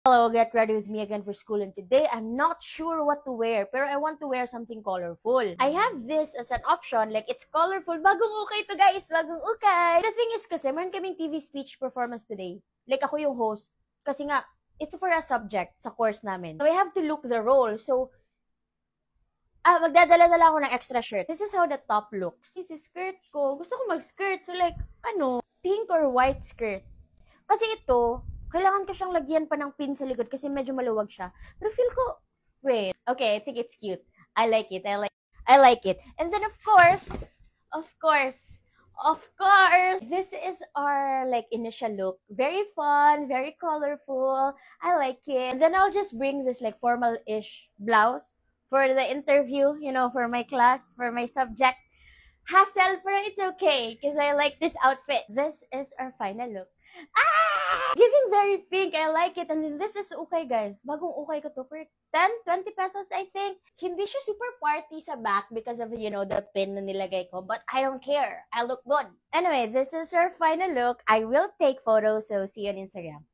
Hello, get ready with me again for school, and today I'm not sure what to wear, pero I want to wear something colorful. I have this as an option, like it's colorful. Bagong ukay to guys, bagong ukay. The thing is kasi, meron kaming TV speech performance today. Like ako yung host, kasi nga, it's for a subject sa course namin. So I have to look the role, so magdadala-dala ako ng extra shirt. This is how the top looks. This is skirt ko. Gusto ko mag-skirt, so like, pink or white skirt. Kasi ito, kailangan ko siyang lagyan pa ng pin sa likod kasi medyo maluwag siya. Pero feel ko, wait, okay, I think it's cute. I like it. I like it. And then of course, this is our like initial look. Very fun, very colorful. I like it. And then I'll just bring this like formal-ish blouse for the interview, for my class, for my subject. Hassle, pero it's okay because I like this outfit. This is our final look. Giving very pink. I like it. And then this is ukay, guys. Bagong ukay ko to. For 10, 20 pesos, I think. Hindi siya super party sa back because of, the pin na nilagay ko. But I don't care. I look good. Anyway, this is our final look. I will take photos, so see you on Instagram.